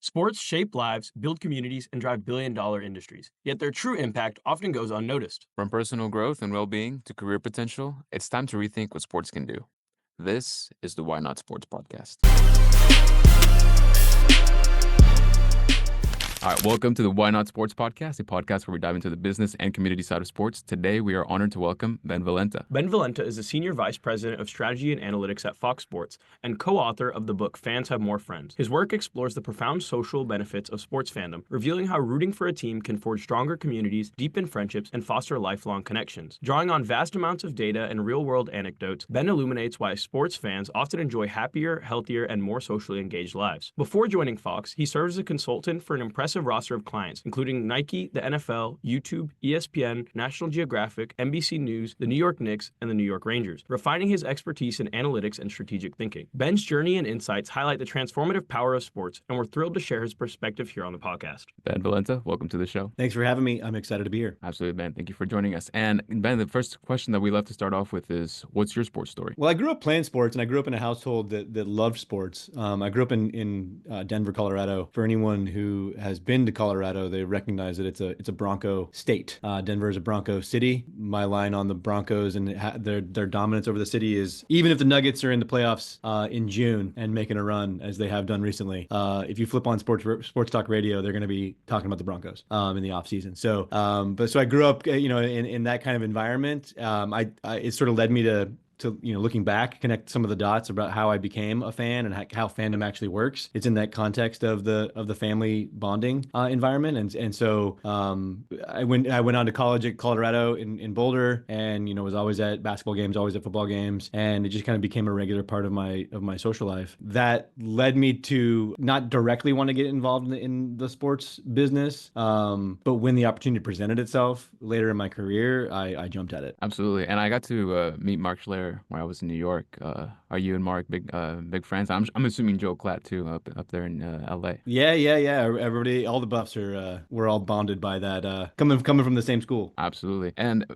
Sports shape lives, build communities, and drive billion-dollar industries. Yet their true impact often goes unnoticed. From personal growth and well being to career potential, it's time to rethink what sports can do. This is the Why Not Sports podcast. All right, welcome to the Why Not Sports podcast, a podcast where we dive into the business and community side of sports. Today, we are honored to welcome Ben Valenta. Ben Valenta is the Senior Vice President of Strategy and Analytics at Fox Sports and co-author of the book Fans Have More Friends. His work explores the profound social benefits of sports fandom, revealing how rooting for a team can forge stronger communities, deepen friendships, and foster lifelong connections. Drawing on vast amounts of data and real-world anecdotes, Ben illuminates why sports fans often enjoy happier, healthier, and more socially engaged lives. Before joining Fox, he served as a consultant for an impressive roster of clients, including Nike, the NFL, YouTube, ESPN, National Geographic, NBC News, the New York Knicks, and the New York Rangers, refining his expertise in analytics and strategic thinking. Ben's journey and insights highlight the transformative power of sports, and we're thrilled to share his perspective here on the podcast. Ben Valenta, welcome to the show. Thanks for having me. I'm excited to be here. Absolutely, Ben. Thank you for joining us. And Ben, the first question that we love to start off with is, what's your sports story? Well, I grew up playing sports, and I grew up in a household that loved sports. I grew up in Denver, Colorado. For anyone who has been to Colorado, they recognize that it's a Bronco state. Denver is a Bronco city. My line on the Broncos and their dominance over the city is, even if the Nuggets are in the playoffs in June and making a run as they have done recently, if you flip on sports talk radio, they're going to be talking about the Broncos in the offseason. So I grew up, in that kind of environment. It sort of led me to looking back, connect some of the dots about how I became a fan and how fandom actually works. It's in that context of the family bonding environment, and so I went on to college at Colorado in Boulder, and was always at basketball games, always at football games, and it just kind of became a regular part of my social life. That led me to not directly want to get involved in the sports business, but when the opportunity presented itself later in my career, I jumped at it. Absolutely. And I got to meet Mark Schler where I was in New York. Are you and Mark big friends? I'm assuming Joe Klatt too up there in LA. Yeah. Everybody, all the Buffs we're all bonded by that. Coming from the same school. Absolutely. And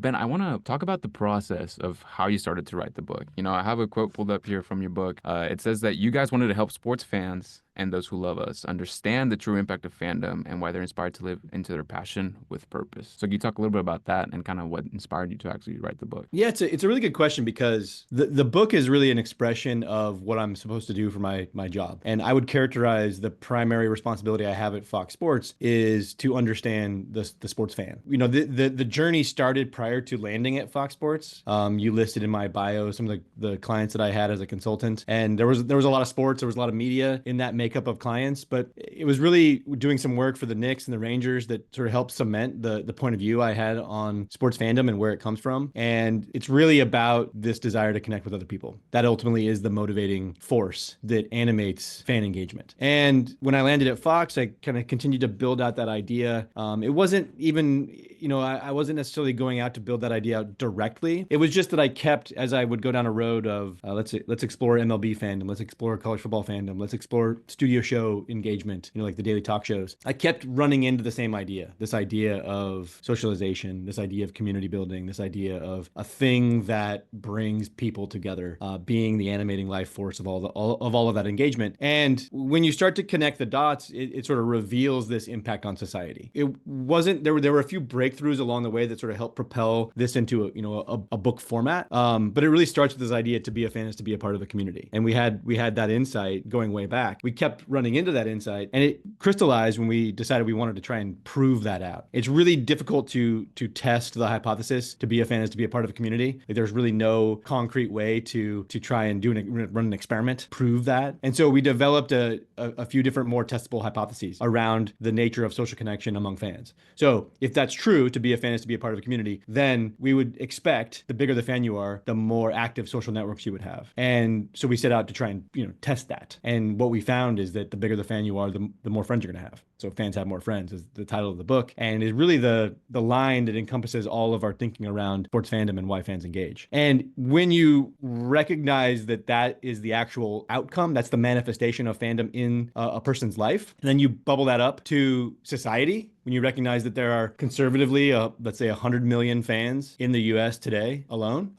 Ben, I want to talk about the process of how you started to write the book. I have a quote pulled up here from your book. It says that you guys wanted to help sports fans and those who love us understand the true impact of fandom and why they're inspired to live into their passion with purpose. So can you talk a little bit about that and kind of what inspired you to actually write the book? Yeah, it's a really good question, because the book is really an expression of what I'm supposed to do for my job. And I would characterize the primary responsibility I have at Fox Sports is to understand the sports fan. The journey started prior to landing at Fox Sports. You listed in my bio some of the clients that I had as a consultant, and there was a lot of sports, there was a lot of media in that makeup of clients, but it was really doing some work for the Knicks and the Rangers that sort of helped cement the point of view I had on sports fandom and where it comes from. And it's really about this desire to connect with other people. That ultimately is the motivating force that animates fan engagement. And when I landed at Fox, I kind of continued to build out that idea. It wasn't even, I wasn't necessarily going out to build that idea out directly. It was just that I kept, as I would go down a road of let's explore MLB fandom, let's explore college football fandom, let's explore studio show engagement, like the daily talk shows. I kept running into the same idea, this idea of socialization, this idea of community building, this idea of a thing that brings people together, being the animating life force of all of that engagement. And when you start to connect the dots, it sort of reveals this impact on society. It wasn't there were a few breakthroughs along the way that sort of helped propel this into a book format. But it really starts with this idea: to be a fan is to be a part of a community. And we had that insight going way back. We kept running into that insight, and it crystallized when we decided we wanted to try and prove that out. It's really difficult to test the hypothesis: to be a fan is to be a part of a community. There's really no concrete way to try and run an experiment, prove that. And so we developed a few different more testable hypotheses around the nature of social connection among fans. So if that's true, to be a fan is to be a part of a community, then we would expect the bigger the fan you are, the more active social networks you would have. And so we set out to try and test that. And what we found is that the bigger the fan you are, the more friends you're going to have. So Fans Have More Friends is the title of the book, and is really the line that encompasses all of our thinking around sports fandom and why fans engage. And when you recognize that is the actual outcome, that's the manifestation of fandom in a person's life, and then you bubble that up to society, when you recognize that there are conservatively, let's say 100 million fans in the US today alone,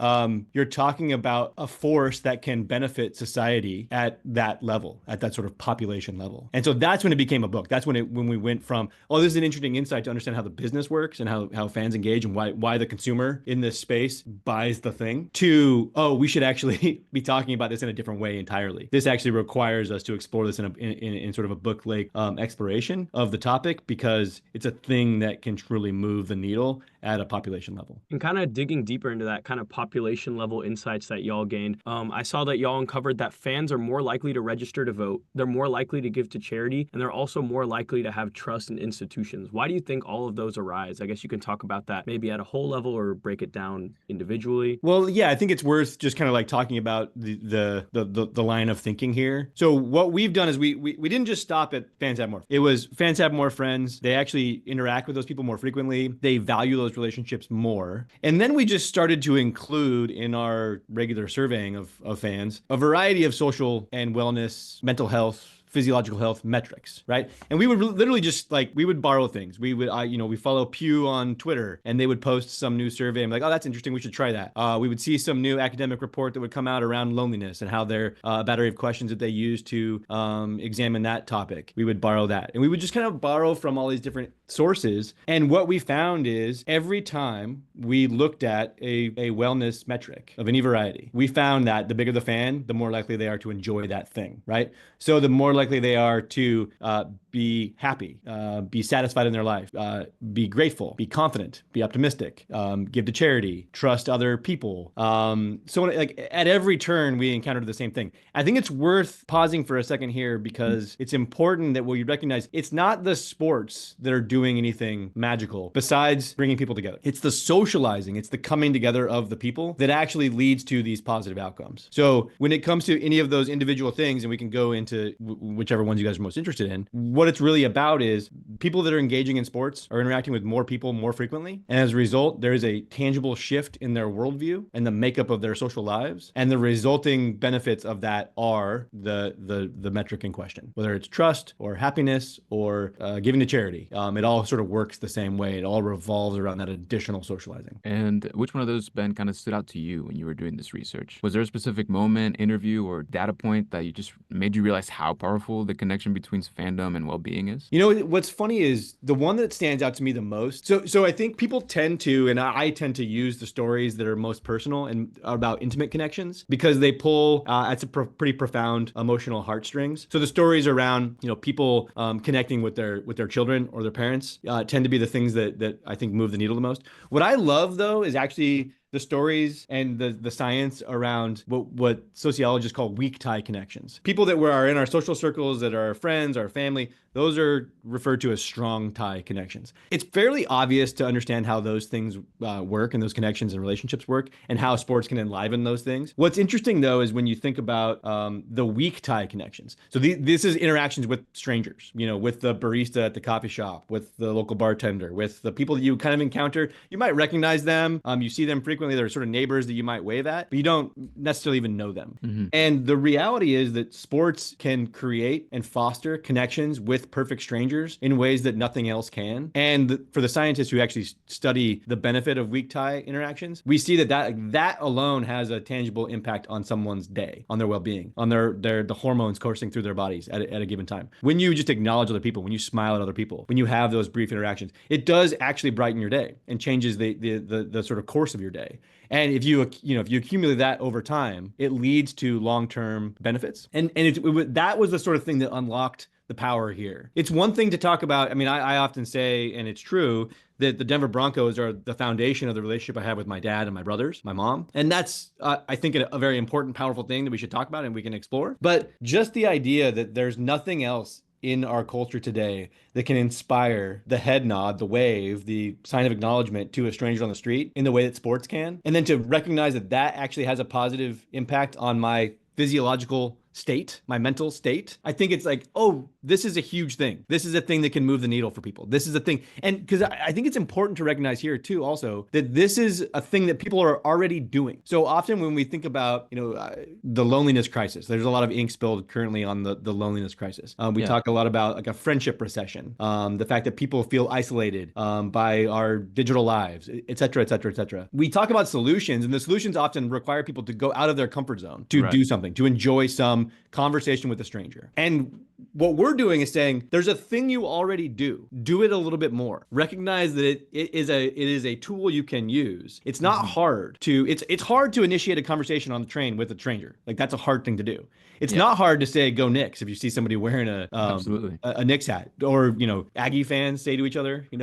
you're talking about a force that can benefit society at that level, at that sort of population level. And so that's when it became a book. That's when we went from, oh, this is an interesting insight to understand how the business works and how fans engage and why the consumer in this space buys the thing, to, oh, we should actually be talking about this in a different way entirely. This actually requires us to explore this in sort of a book-like exploration of the topic, because it's a thing that can truly move the needle at a population level. And kind of digging deeper into that kind of population level insights that y'all gained, I saw that y'all uncovered that fans are more likely to register to vote, they're more likely to give to charity, and they're also more likely to have trust in institutions. Why do you think all of those arise? I guess you can talk about that maybe at a whole level or break it down individually. Well, yeah, I think it's worth just kind of like talking about the line of thinking here. So what we've done is we didn't just stop at fans have more. It was fans have more friends. They actually interact with those people more frequently. They value those relationships more. And then we just started to include in our regular surveying of fans a variety of social and wellness, mental health, physiological health metrics, right? And we would literally just like, we would borrow things. We would, we follow Pew on Twitter, and they would post some new survey and be like, oh, that's interesting, we should try that. We would see some new academic report that would come out around loneliness and how their battery of questions that they use to examine that topic. We would borrow that. And we would just kind of borrow from all these different sources. And what we found is every time we looked at a wellness metric of any variety, we found that the bigger the fan, the more likely they are to enjoy that thing, right? So the more likely they are to be happy, be satisfied in their life, be grateful, be confident, be optimistic, give to charity, trust other people. So like at every turn, we encountered the same thing. I think it's worth pausing for a second here, because it's important that we recognize it's not the sports that are doing anything magical besides bringing people together. It's the socializing, it's the coming together of the people that actually leads to these positive outcomes. So when it comes to any of those individual things, and we can go into whichever ones you guys are most interested in, what it's really about is people that are engaging in sports are interacting with more people more frequently. And as a result, there is a tangible shift in their worldview and the makeup of their social lives. And the resulting benefits of that are the metric in question, whether it's trust or happiness or giving to charity. It all sort of works the same way. It all revolves around that additional socializing. And which one of those, Ben, kind of stood out to you when you were doing this research? Was there a specific moment, interview, or data point that you just made you realize how powerful the connection between fandom and well-being is? You know, what's funny is the one that stands out to me the most. So I think people tend to, and I tend to use the stories that are most personal and about intimate connections, because they pull at some pretty profound emotional heartstrings. So the stories around, people connecting with their children or their parents tend to be the things that I think move the needle the most. What I love, though, is actually the stories and the science around what sociologists call weak tie connections. People that are in our social circles, that are our friends, our family, those are referred to as strong tie connections. It's fairly obvious to understand how those things work, and those connections and relationships work, and how sports can enliven those things. What's interesting, though, is when you think about the weak tie connections. So this is interactions with strangers, with the barista at the coffee shop, with the local bartender, with the people that you kind of encounter. You might recognize them. You see them frequently. They're sort of neighbors that you might wave at, but you don't necessarily even know them. Mm-hmm. And the reality is that sports can create and foster connections with perfect strangers in ways that nothing else can. And for the scientists who actually study the benefit of weak tie interactions, we see that alone has a tangible impact on someone's day, on their well-being, on the hormones coursing through their bodies at a given time. When you just acknowledge other people, when you smile at other people, when you have those brief interactions, it does actually brighten your day and changes the sort of course of your day. And if you accumulate that over time, it leads to long-term benefits. And that was the sort of thing that unlocked the power here. It's one thing to talk about. I mean, I often say, and it's true, that the Denver Broncos are the foundation of the relationship I have with my dad and my brothers, my mom. And that's, I think, a very important, powerful thing that we should talk about and we can explore. But just the idea that there's nothing else in our culture today that can inspire the head nod, the wave, the sign of acknowledgement to a stranger on the street in the way that sports can. And then to recognize that actually has a positive impact on my physiological state, my mental state. I think it's like, oh, this is a huge thing. This is a thing that can move the needle for people. This is a thing. And because I think it's important to recognize here too, also, that this is a thing that people are already doing. So often when we think about, the loneliness crisis, there's a lot of ink spilled currently on the loneliness crisis. We talk a lot about like a friendship recession, the fact that people feel isolated by our digital lives, et cetera, et cetera, et cetera. We talk about solutions, and the solutions often require people to go out of their comfort zone to do something, to enjoy some conversation with a stranger. And what we're doing is saying there's a thing you already do. Do it a little bit more. Recognize that it is a tool you can use. It's not hard to it's hard to initiate a conversation on the train with a stranger. Like that's a hard thing to do. It's not hard to say go Knicks if you see somebody wearing a Knicks hat, or Aggie fans say to each other, Gig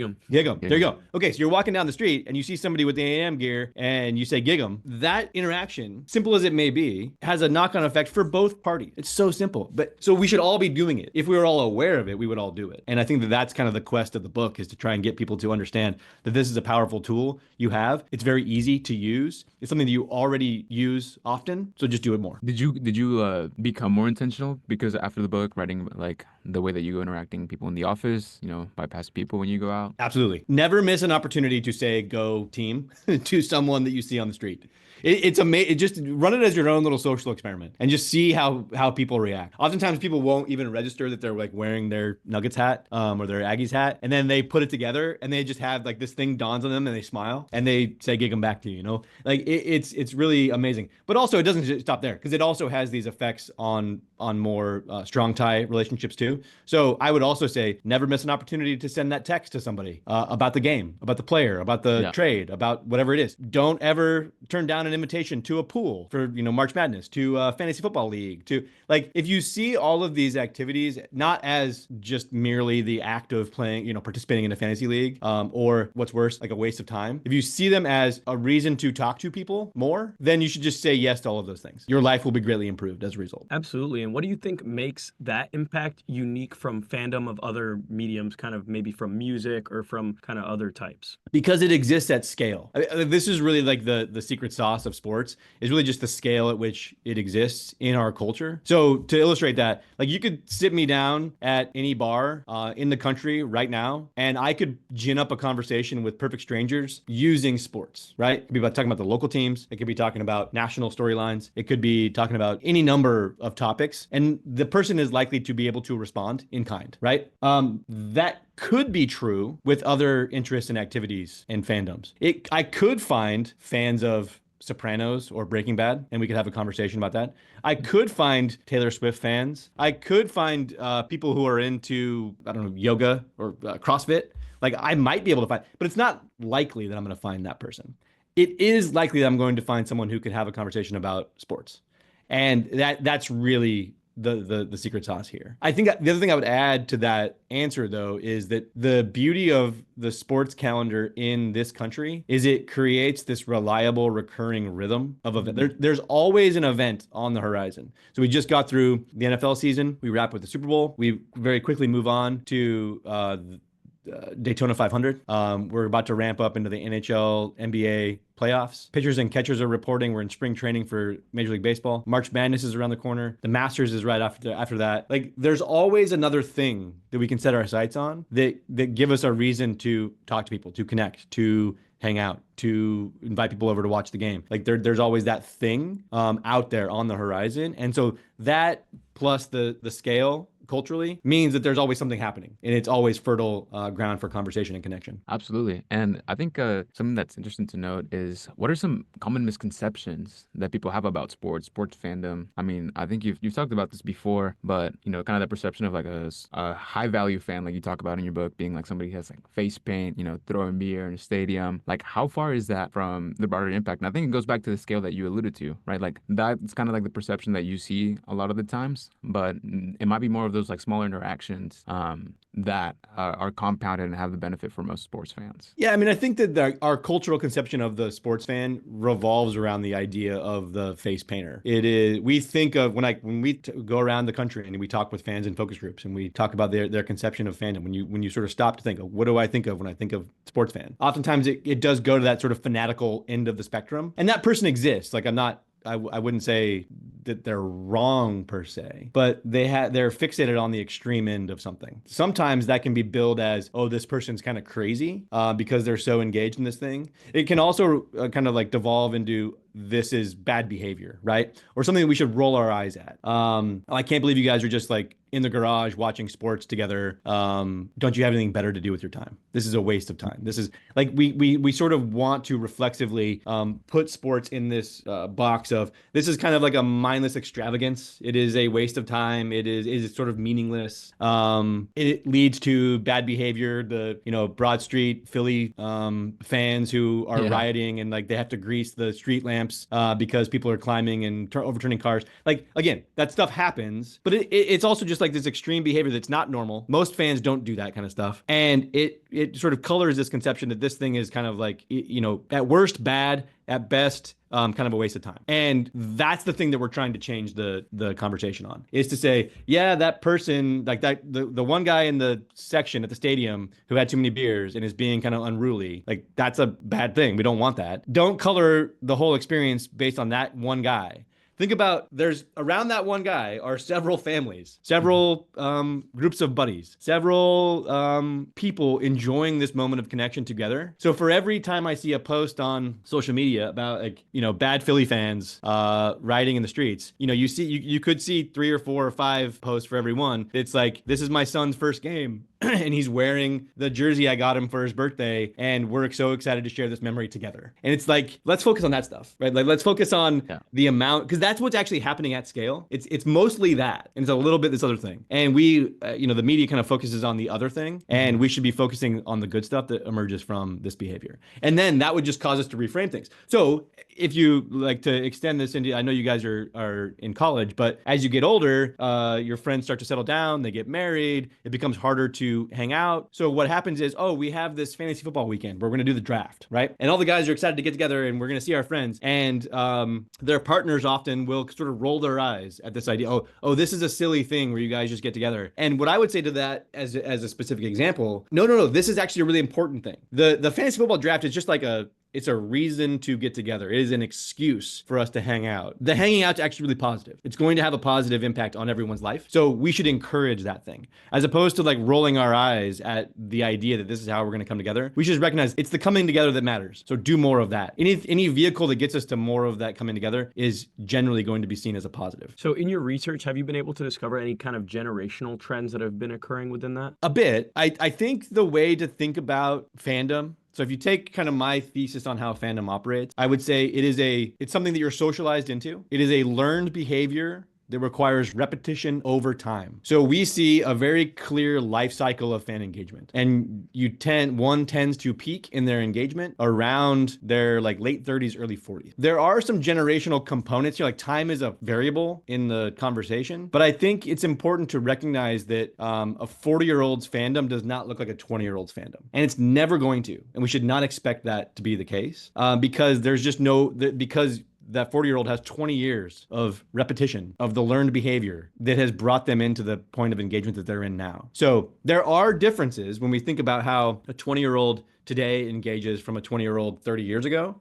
'em. There you go. Okay, so you're walking down the street and you see somebody with the A&M gear and you say gig 'em. That interaction, simple as it may be, has a knock-on effect for both parties. It's so simple. But so we should all be doing it. If we were all aware of it, we would all do it. And I think that that's kind of the quest of the book, is to try and get people to understand that this is a powerful tool you have. It's very easy to use. It's something that you already use often. So just do it more. Did you become more intentional because after the book, writing like the way that you go interacting with people in the office, bypass people when you go out? Absolutely. Never miss an opportunity to say go team to someone that you see on the street. It's amazing. Just run it as your own little social experiment and just see how people react. Oftentimes people won't even register that they're like wearing their Nuggets hat or their Aggies hat, and then they put it together and they just have like this thing dawns on them and they smile and they say gig 'em back to you. Like it's really amazing. But also it doesn't just stop there, because it also has these effects on more strong tie relationships too. So I would also say never miss an opportunity to send that text to somebody about the game, about the player, about the trade, about whatever it is. Don't ever turn down an invitation to a pool for March Madness, to a fantasy football league, to like, if you see all of these activities not as just merely the act of playing, participating in a fantasy league, or what's worse, like a waste of time. If you see them as a reason to talk to people more, then you should just say yes to all of those things. Your life will be greatly improved as a result. Absolutely. And what do you think makes that impact unique from fandom of other mediums, kind of maybe from music or from kind of other types? Because it exists at scale. This is really like the secret sauce of sports, is really just the scale at which it exists in our culture. So to illustrate that, like, you could sit me down at any bar in the country right now, and I could gin up a conversation with perfect strangers using sports, right? It could be about talking about the local teams. It could be talking about national storylines. It could be talking about any number of topics, and the person is likely to be able to respond in kind, right? That could be true with other interests and activities and fandoms. I could find fans of Sopranos or Breaking Bad, and we could have a conversation about that. I could find Taylor Swift fans. I could find people who are into, I don't know, yoga or CrossFit. Like, I might be able to find, but it's not likely that I'm going to find that person. It is likely that I'm going to find someone who could have a conversation about sports. And that's really the secret sauce here. I think the other thing I would add to that answer, though, is that the beauty of the sports calendar in this country is it creates this reliable, recurring rhythm of event. There's always an event on the horizon. So we just got through the NFL season. We wrap with the Super Bowl. We very quickly move on to Daytona 500. We're about to ramp up into the NHL, NBA playoffs. Pitchers and catchers are reporting. We're in spring training for Major League Baseball. March Madness is around the corner. The Masters is right after that. Like, there's always another thing that we can set our sights on that give us a reason to talk to people, to connect, to hang out, to invite people over to watch the game. Like, there's always that thing out there on the horizon. And so that plus the scale culturally means that there's always something happening, and it's always fertile ground for conversation and connection. Absolutely. And I think something that's interesting to note is, what are some common misconceptions that people have about sports fandom? I mean, I think you've talked about this before, but kind of that perception of like a high value fan, like you talk about in your book, being like somebody who has like face paint, throwing beer in a stadium. Like, how far is that from the broader impact? And I think it goes back to the scale that you alluded to, right? Like, that's kind of like the perception that you see a lot of the times, but it might be more of those like smaller interactions that are compounded and have the benefit for most sports fans. Yeah, I mean, I think that our cultural conception of the sports fan revolves around the idea of the face painter. It is, we think of when we go around the country and we talk with fans in focus groups and we talk about their conception of fandom. When you sort of stop to think of, what do I think of when I think of sports fan? Oftentimes it does go to that sort of fanatical end of the spectrum, and that person exists. Like, I'm not I wouldn't say that they're wrong per se, but they're fixated on the extreme end of something. Sometimes that can be billed as, oh, this person's kind of crazy because they're so engaged in this thing. It can also kind of like devolve into this is bad behavior, right? Or something that we should roll our eyes at. I can't believe you guys are just like in the garage watching sports together. Don't you have anything better to do with your time? This is a waste of time. This is like we sort of want to reflexively put sports in this box of this is kind of like a mindless extravagance. It is a waste of time. It is sort of meaningless. It leads to bad behavior. The Broad Street Philly fans who are rioting and like they have to grease the street lamps because people are climbing and overturning cars. Like again, that stuff happens, but it's also just like this extreme behavior that's not normal. Most fans don't do that kind of stuff, and it sort of colors this conception that this thing is kind of like at worst bad, at best kind of a waste of time. And that's the thing that we're trying to change the conversation on, is to say, yeah, that person, like that the one guy in the section at the stadium who had too many beers and is being kind of unruly, like that's a bad thing. We don't want that. Don't color the whole experience based on that one guy. Think about, there's around that one guy are several families, several groups of buddies, several people enjoying this moment of connection together. So for every time I see a post on social media about like, bad Philly fans rioting in the streets, you could see 3 or 4 or 5 posts for every one. It's like, this is my son's first game. And he's wearing the jersey I got him for his birthday, and we're so excited to share this memory together. And it's like, let's focus on that stuff, right? Like, let's focus on the amount, because that's what's actually happening at scale. It's mostly that, and it's a little bit this other thing. And we, the media kind of focuses on the other thing, and we should be focusing on the good stuff that emerges from this behavior. And then that would just cause us to reframe things. So if you like to extend this into, I know you guys are in college, but as you get older, your friends start to settle down, they get married, it becomes harder to hang out. So what happens is, we have this fantasy football weekend where we're going to do the draft, right? And all the guys are excited to get together and we're going to see our friends. And their partners often will sort of roll their eyes at this idea. Oh, this is a silly thing where you guys just get together. And what I would say to that as a specific example, no, this is actually a really important thing. The fantasy football draft is just like it's a reason to get together. It is an excuse for us to hang out. The hanging out's actually really positive. It's going to have a positive impact on everyone's life. So we should encourage that thing, as opposed to like rolling our eyes at the idea that this is how we're going to come together. We should just recognize it's the coming together that matters. So do more of that. Any vehicle that gets us to more of that coming together is generally going to be seen as a positive. So in your research, have you been able to discover any kind of generational trends that have been occurring within that? A bit. I think the way to think about fandom, so if you take kind of my thesis on how fandom operates, I would say it's something that you're socialized into. It is a learned behavior that requires repetition over time. So we see a very clear life cycle of fan engagement, and one tends to peak in their engagement around their like late 30s, early 40s. There are some generational components here, like time is a variable in the conversation, but I think it's important to recognize that a 40-year-old's fandom does not look like a 20-year-old's fandom, and it's never going to, and we should not expect that to be the case because there's just because that 40-year-old has 20 years of repetition of the learned behavior that has brought them into the point of engagement that they're in now. So there are differences when we think about how a 20-year-old today engages from a 20-year-old 30 years ago.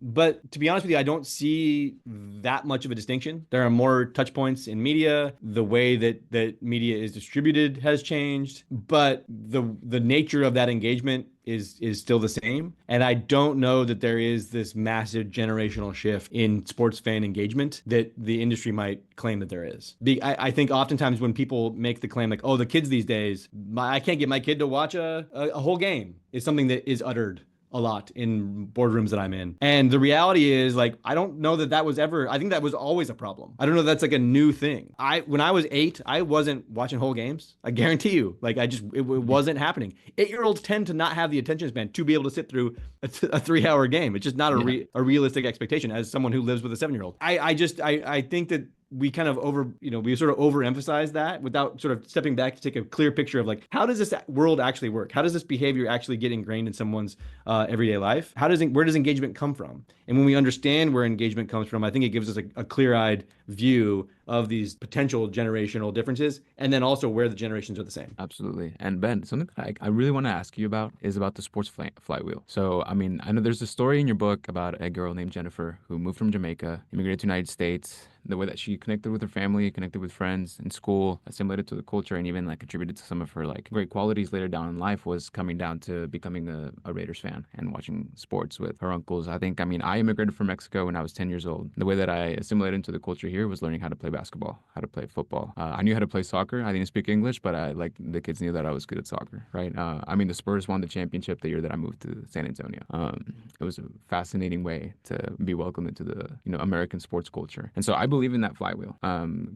But to be honest with you, I don't see that much of a distinction. There are more touch points in media. The way that media is distributed has changed, but the nature of that engagement is still the same. And I don't know that there is this massive generational shift in sports fan engagement that the industry might claim that there is. I think oftentimes when people make the claim like, oh, the kids these days, I can't get my kid to watch a whole game, is something that is uttered a lot in boardrooms that I'm in. And the reality is, like, I don't know that was ever, I think that was always a problem. I don't know that's like a new thing. When I was 8, I wasn't watching whole games. I guarantee you, like, it wasn't happening. 8-year-olds tend to not have the attention span to be able to sit through a 3-hour game. It's just not a realistic expectation as someone who lives with a 7-year-old. I think that we kind of we sort of overemphasize that without sort of stepping back to take a clear picture of like, how does this world actually work? How does this behavior actually get ingrained in someone's everyday life? Where does engagement come from? And when we understand where engagement comes from, I think it gives us a clear-eyed view of these potential generational differences, and then also where the generations are the same. Absolutely. And Ben, something that I really want to ask you about is about the sports flywheel. So, I mean, I know there's a story in your book about a girl named Jennifer who moved from Jamaica, immigrated to the United States, the way that she connected with her family, connected with friends in school, assimilated to the culture, and even like contributed to some of her like great qualities later down in life was coming down to becoming a Raiders fan and watching sports with her uncles. I mean, I immigrated from Mexico when I was 10 years old. The way that I assimilated into the culture here was learning how to play basketball, how to play football. I knew how to play soccer. I didn't speak English, but the kids knew that I was good at soccer, right? I mean, the Spurs won the championship the year that I moved to San Antonio. It was a fascinating way to be welcomed into the American sports culture, and so I believe in that flywheel.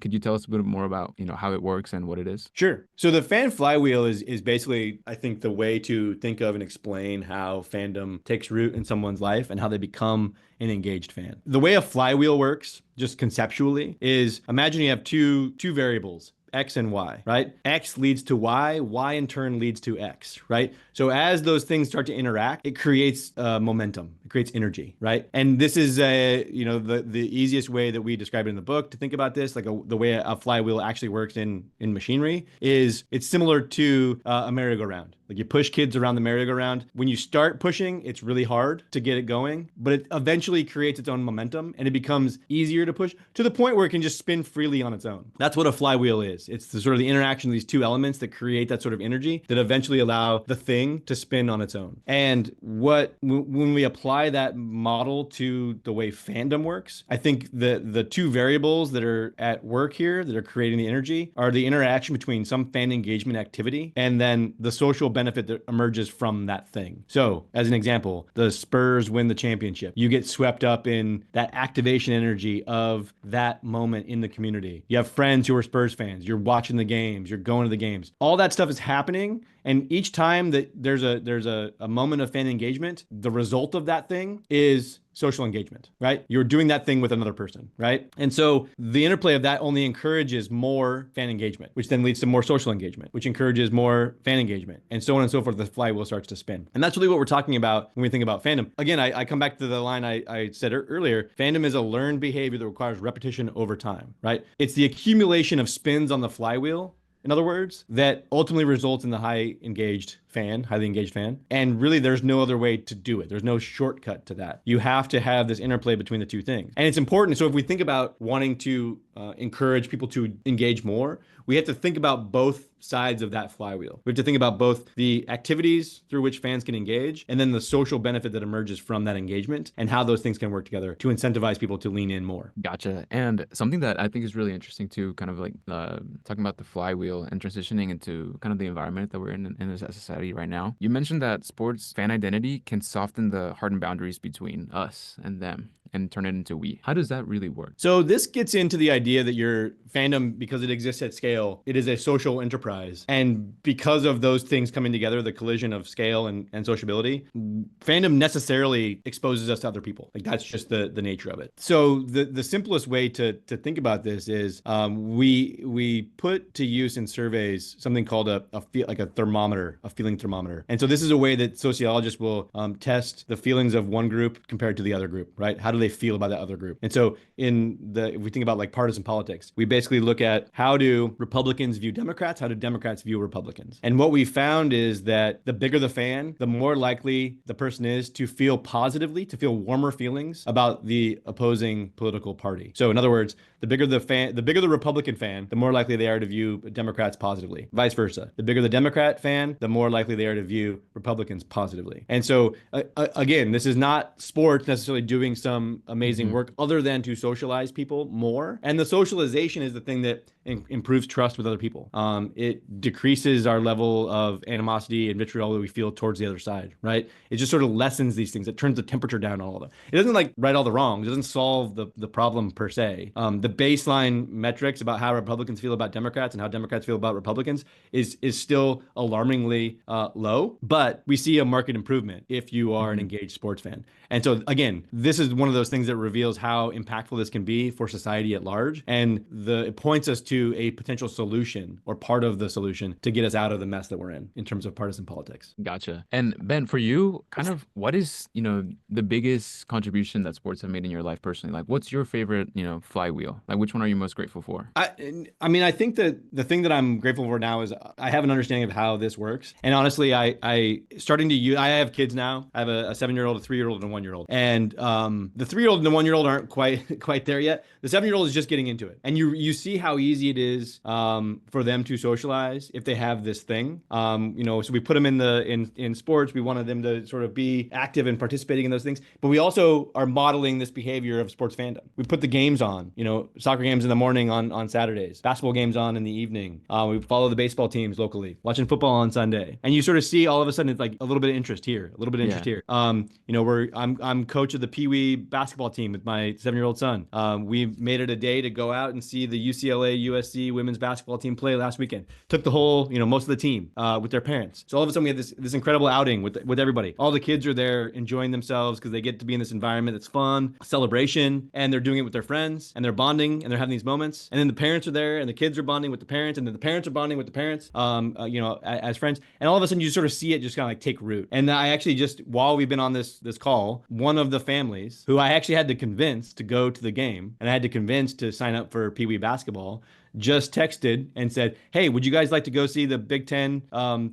Could you tell us a bit more about how it works and what it is? Sure. So the fan flywheel is basically, I think, the way to think of and explain how fandom takes root in someone's life and how they become an engaged fan. The way a flywheel works, just conceptually, is imagine you have two variables, X and Y, right? X leads to Y, Y in turn leads to X, right? So as those things start to interact, it creates momentum, it creates energy, right? And this is the easiest way that we describe it in the book to think about this, like the way a flywheel actually works in machinery is it's similar to a merry-go-round. Like you push kids around the merry-go-round. When you start pushing, it's really hard to get it going, but it eventually creates its own momentum and it becomes easier to push to the point where it can just spin freely on its own. That's what a flywheel is. It's the sort of the interaction of these two elements that create that sort of energy that eventually allow the thing to spin on its own. And when we apply that model to the way fandom works, I think the two variables that are at work here that are creating the energy are the interaction between some fan engagement activity and then the social benefit that emerges from that thing. So, as an example, the Spurs win the championship. You get swept up in that activation energy of that moment in the community. You have friends who are Spurs fans. You're watching the games. You're going to the games. All that stuff is happening. And each time that there's a moment of fan engagement, the result of that thing is social engagement, right? You're doing that thing with another person, right? And so the interplay of that only encourages more fan engagement, which then leads to more social engagement, which encourages more fan engagement, and so on and so forth. The flywheel starts to spin. And that's really what we're talking about when we think about fandom. Again, I come back to the line I said earlier. Fandom is a learned behavior that requires repetition over time, right? It's the accumulation of spins on the flywheel, in other words, that ultimately results in the highly engaged fan. And really, there's no other way to do it. There's no shortcut to that. You have to have this interplay between the two things. And it's important. So if we think about wanting to encourage people to engage more, we have to think about both sides of that flywheel. We have to think about both the activities through which fans can engage and then the social benefit that emerges from that engagement and how those things can work together to incentivize people to lean in more. Gotcha. And something that I think is really interesting too, kind of like talking about the flywheel and transitioning into kind of the environment that we're in as a society right now. You mentioned that sports fan identity can soften the hardened boundaries between us and them and turn it into we. How does that really work? So this gets into the idea that your fandom, because it exists at scale, it is a social enterprise. And because of those things coming together, the collision of scale and sociability, fandom necessarily exposes us to other people. Like that's just the nature of it. So the simplest way to think about this is we put to use in surveys something called a thermometer, a feeling thermometer. And so this is a way that sociologists will test the feelings of one group compared to the other group, right? How do they feel about that other group? And so if we think about like partisan politics, we basically look at how do Republicans view Democrats, how do Democrats view Republicans? And what we found is that the bigger the fan, the more likely the person is to feel positively, to feel warmer feelings about the opposing political party. So in other words, the bigger the Republican fan, the more likely they are to view Democrats positively. Vice versa. The bigger the Democrat fan, the more likely they are to view Republicans positively. And so again, this is not sports necessarily doing some amazing work other than to socialize people more. And the socialization is the thing that improves trust with other people. It decreases our level of animosity and vitriol that we feel towards the other side, right? It just sort of lessens these things. It turns the temperature down on all of them. It doesn't like right all the wrongs. It doesn't solve the problem per se. The baseline metrics about how Republicans feel about Democrats and how Democrats feel about Republicans is still alarmingly low, but we see a market improvement if you are an engaged sports fan. And so again, this is one of those things that reveals how impactful this can be for society at large. And it points us to a potential solution or part of the solution to get us out of the mess that we're in terms of partisan politics. Gotcha. And Ben, for you, kind of what is, the biggest contribution that sports have made in your life personally? Like, what's your favorite, flywheel? Like, which one are you most grateful for? I mean, I think that the thing that I'm grateful for now is I have an understanding of how this works. And honestly, I have kids now. I have a 7-year-old, a 3-year-old, and a 1-year-old. And the 3-year-old and the 1-year-old aren't quite there yet. The 7-year-old is just getting into it. And you see how easy it is for them to socialize if they have this thing. So we put them in sports. We wanted them to sort of be active and participating in those things. But we also are modeling this behavior of sports fandom. We put the games on, soccer games in the morning on Saturdays, basketball games on in the evening. We follow the baseball teams locally, watching football on Sunday. And you sort of see all of a sudden it's like a little bit of interest here, a little bit of interest here. I'm coach of the Pee Wee basketball team with my 7-year-old son. We made it a day to go out and see the UCLA USC women's basketball team play last weekend. Took the whole, most of the team with their parents. So all of a sudden we had this incredible outing with everybody. All the kids are there enjoying themselves because they get to be in this environment that's fun, celebration, and they're doing it with their friends and they're bonding and they're having these moments. And then the parents are there and the kids are bonding with the parents and then the parents are bonding with the parents, as friends. And all of a sudden you sort of see it just kind of like take root. And I actually just, while we've been on this call, one of the families who I actually had to convince to go to the game and I had to convince to sign up for Pee Wee basketball just texted and said, "Hey, would you guys like to go see the Big Ten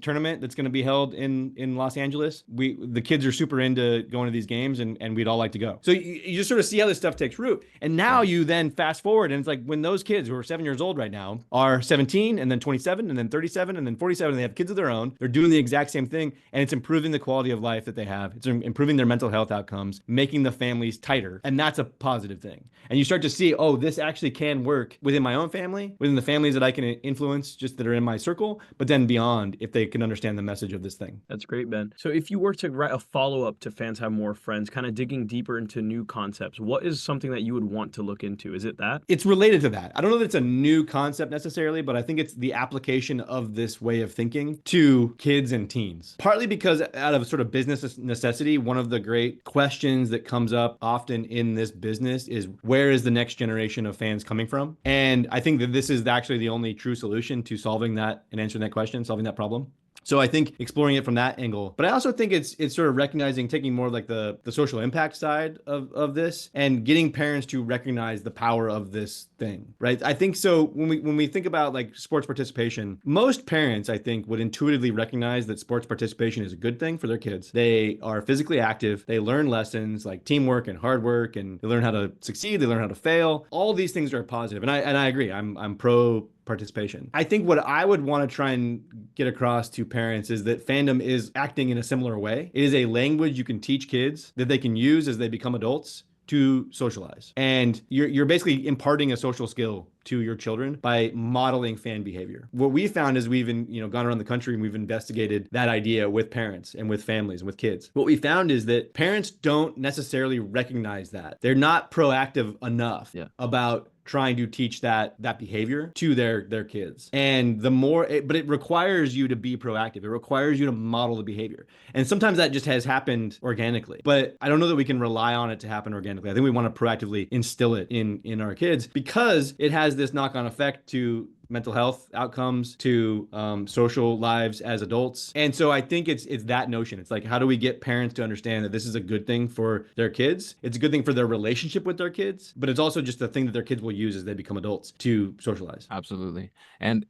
tournament that's going to be held in Los Angeles? The kids are super into going to these games and we'd all like to go." So you just sort of see how this stuff takes root. And now you then fast forward and it's like when those kids who are 7 years old right now are 17 and then 27 and then 37 and then 47 and they have kids of their own, they're doing the exact same thing and it's improving the quality of life that they have. It's improving their mental health outcomes, making the families tighter. And that's a positive thing. And you start to see, oh, this actually can work within my own family, within the families that I can influence just that are in my circle, but then beyond if they can understand the message of this thing. That's great, Ben. So if you were to write a follow-up to Fans Have More Friends, kind of digging deeper into new concepts, what is something that you would want to look into? Is it that? It's related to that. I don't know that it's a new concept necessarily, but I think it's the application of this way of thinking to kids and teens. Partly because out of sort of business necessity, one of the great questions that comes up often in this business is where is the next generation of fans coming from? And I think that this is actually the only true solution to solving that and answering that question, solving that problem. So I think exploring it from that angle, but I also think it's sort of recognizing, taking more like the social impact side of this and getting parents to recognize the power of this thing, right? I think so when we think about like sports participation, most parents, I think, would intuitively recognize that sports participation is a good thing for their kids. They are physically active. They learn lessons like teamwork and hard work, and they learn how to succeed. They learn how to fail. All these things are positive. And I agree. I'm pro participation. I think what I would want to try and get across to parents is that fandom is acting in a similar way. It is a language you can teach kids that they can use as they become adults to socialize. And you're basically imparting a social skill to your children by modeling fan behavior. What we found is we've gone around the country and we've investigated that idea with parents and with families and with kids. What we found is that parents don't necessarily recognize that. They're not proactive enough about trying to teach that behavior to their kids. And but it requires you to be proactive. It requires you to model the behavior. And sometimes that just has happened organically, but I don't know that we can rely on it to happen organically. I think we want to proactively instill it in our kids because it has this knock-on effect to mental health outcomes, to social lives as adults. And so I think it's that notion. It's like, how do we get parents to understand that this is a good thing for their kids? It's a good thing for their relationship with their kids, but it's also just the thing that their kids will use as they become adults to socialize. Absolutely. And,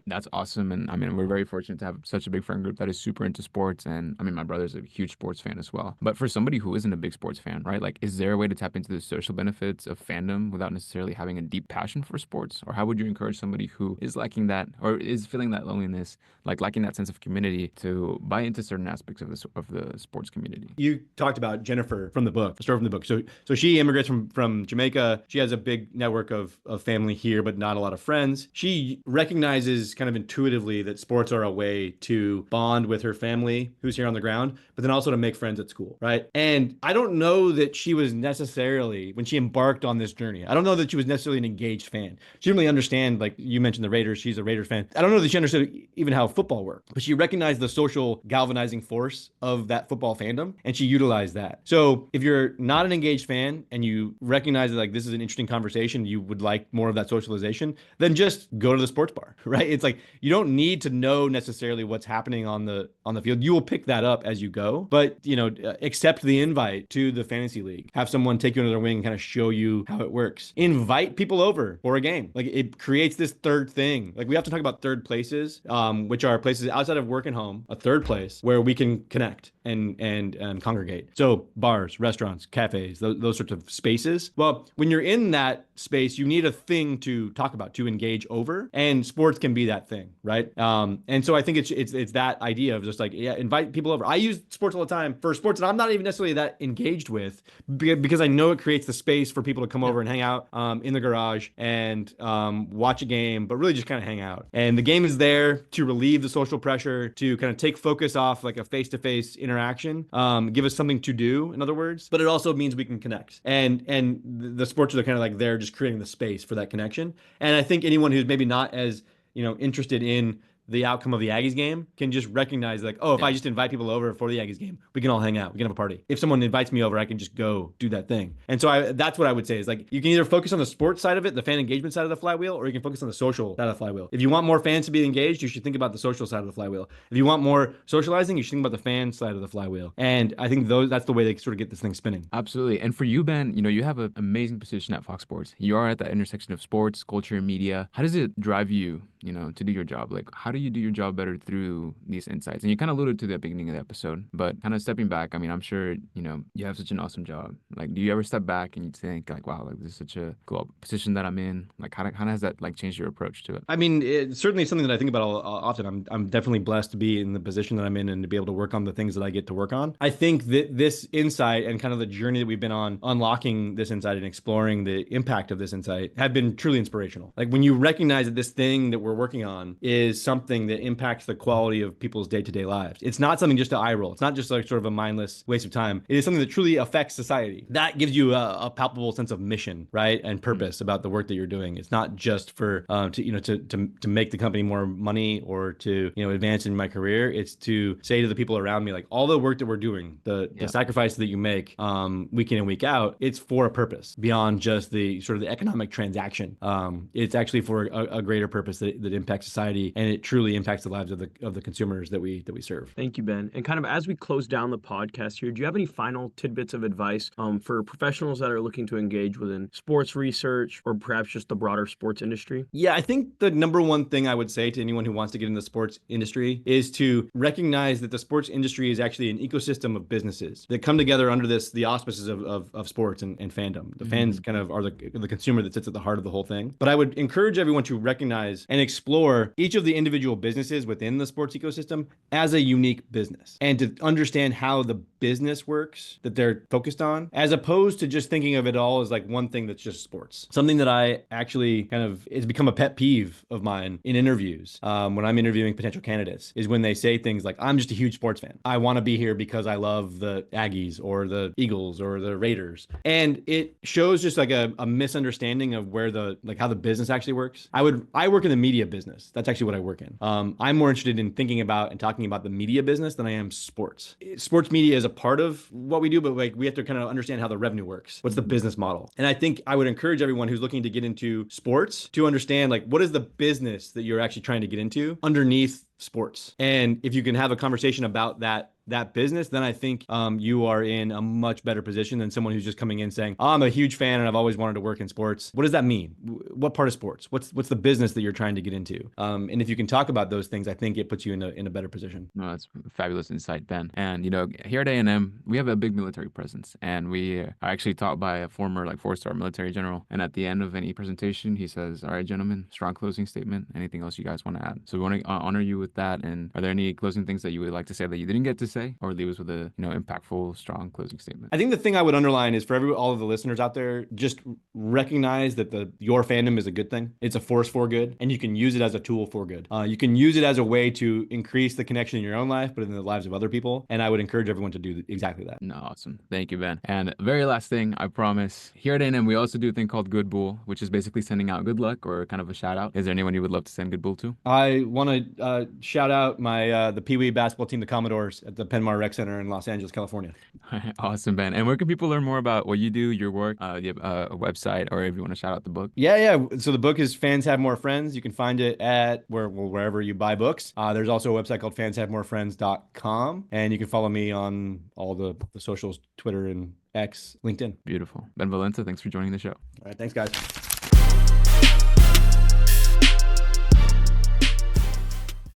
that's awesome. And I mean, we're very fortunate to have such a big friend group that is super into sports. And I mean, my brother's a huge sports fan as well. But for somebody who isn't a big sports fan, right? Like, is there a way to tap into the social benefits of fandom without necessarily having a deep passion for sports? Or how would you encourage somebody who who is lacking that or is feeling that loneliness, like lacking that sense of community, to buy into certain aspects of the sports community. You talked about Jennifer from the book, the story from the book. So she immigrates from Jamaica. She has a big network of family here, but not a lot of friends. She recognizes kind of intuitively that sports are a way to bond with her family who's here on the ground, but then also to make friends at school, right? And I don't know that she was necessarily, when she embarked on this journey, I don't know that she was necessarily an engaged fan. She didn't really understand, like you mentioned the Raiders, she's a Raiders fan. I don't know that she understood even how football worked, but she recognized the social galvanizing force of that football fandom, and she utilized that. So if you're not an engaged fan and you recognize that like this is an interesting conversation, you would like more of that socialization, then just go to the sports bar, right? It's like you don't need to know necessarily what's happening on the field. You will pick that up as you go, but accept the invite to the fantasy league. Have someone take you under their wing and kind of show you how it works. Invite people over for a game. Like it creates this third thing. Like we have to talk about third places, which are places outside of work and home, a third place where we can connect and congregate. So bars, restaurants, cafes, those sorts of spaces. Well, when you're in that space, you need a thing to talk about, to engage over, and sports can be that thing, right? And so I think it's that idea of just like, yeah, invite people over. I use sports all the time for sports that I'm not even necessarily that engaged with, because I know it creates the space for people to come over and hang out in the garage and watch a game, but really just kind of hang out. And the game is there to relieve the social pressure, to kind of take focus off like a face-to-face interaction, give us something to do, in other words, but it also means we can connect. And the sports are kind of like there just creating the space for that connection. And I think anyone who's maybe not as interested in the outcome of the Aggies game can just recognize like, oh, if I just invite people over for the Aggies game, we can all hang out. We can have a party. If someone invites me over, I can just go do that thing. And so that's what I would say is like, you can either focus on the sports side of it, the fan engagement side of the flywheel, or you can focus on the social side of the flywheel. If you want more fans to be engaged, you should think about the social side of the flywheel. If you want more socializing, you should think about the fan side of the flywheel. And I think that's the way they sort of get this thing spinning. Absolutely. And for you, Ben, you have an amazing position at Fox Sports. You are at that intersection of sports, culture, and media. How does it drive you, to do your job? Like, how do you do your job better through these insights? And you kind of alluded to the beginning of the episode, but kind of stepping back, I mean, I'm sure, you have such an awesome job. Like, do you ever step back and you think like, wow, like this is such a cool position that I'm in? Like, how has that like changed your approach to it? I mean, it's certainly something that I think about often. I'm definitely blessed to be in the position that I'm in and to be able to work on the things that I get to work on. I think that this insight and kind of the journey that we've been on, unlocking this insight and exploring the impact of this insight, have been truly inspirational. Like when you recognize that this thing that we're working on is something that impacts the quality of people's day-to-day lives. It's not something just to eye roll. It's not just like sort of a mindless waste of time. It is something that truly affects society. That gives you a palpable sense of mission, right, and purpose about the work that you're doing. It's not just for to make the company more money or to advance in my career. It's to say to the people around me, like, all the work that we're doing, the sacrifice that you make week in and week out, it's for a purpose beyond just the sort of the economic transaction. It's actually for a greater purpose that impacts society, and it truly impacts the lives of the consumers that we serve. Thank you, Ben. And kind of as we close down the podcast here, do you have any final tidbits of advice for professionals that are looking to engage within sports research or perhaps just the broader sports industry? Yeah, I think the number one thing I would say to anyone who wants to get in the sports industry is to recognize that the sports industry is actually an ecosystem of businesses that come together under the auspices of sports and fandom. The fans kind of are the consumer that sits at the heart of the whole thing. But I would encourage everyone to recognize and explore each of the individual businesses within the sports ecosystem as a unique business, and to understand how the business works that they're focused on, as opposed to just thinking of it all as like one thing that's just sports. Something that I actually kind of, it's become a pet peeve of mine in interviews when I'm interviewing potential candidates, is when they say things like, I'm just a huge sports fan. I want to be here because I love the Aggies or the Eagles or the Raiders. And it shows just like a misunderstanding of where how the business actually works. I work in the media business. That's actually what I work in. I'm more interested in thinking about and talking about the media business than I am sports. Sports media is a part of what we do, but like we have to kind of understand how the revenue works. What's the business model? And I think I would encourage everyone who's looking to get into sports to understand like what is the business that you're actually trying to get into underneath sports. And if you can have a conversation about that that business, then I think you are in a much better position than someone who's just coming in saying, oh, I'm a huge fan and I've always wanted to work in sports. What does that mean? What part of sports? What's the business that you're trying to get into? And if you can talk about those things, I think it puts you in a better position. No, that's fabulous insight, Ben. And here at A&M, we have a big military presence, and we are actually taught by a former 4-star military general. And at the end of any presentation, he says, "All right, gentlemen, strong closing statement. Anything else you guys want to add?" So we want to honor you with that. And are there any closing things that you would like to say that you didn't get to say, or leave us with a impactful, strong closing statement? I think the thing I would underline is for all of the listeners out there, just recognize that your fandom is a good thing. It's a force for good, and you can use it as a tool for good. You can use it as a way to increase the connection in your own life, but in the lives of other people. And I would encourage everyone to do exactly that. No, awesome. Thank you, Ben. And very last thing, I promise. Here at A&M, we also do a thing called Good Bull, which is basically sending out good luck or kind of a shout out. Is there anyone you would love to send Good Bull to? I want to shout out my the Pee Wee basketball team, the Commodores, at the Penmar Rec Center in Los Angeles, California. Awesome, Ben. And where can people learn more about what you do, your work? Do you have a website, or if you want to shout out the book? Yeah. So the book is Fans Have More Friends. You can find it at wherever you buy books. There's also a website called fanshavemorefriends.com, and you can follow me on all the socials, Twitter and X, LinkedIn. Beautiful. Ben Valenta, thanks for joining the show. All right, thanks, guys.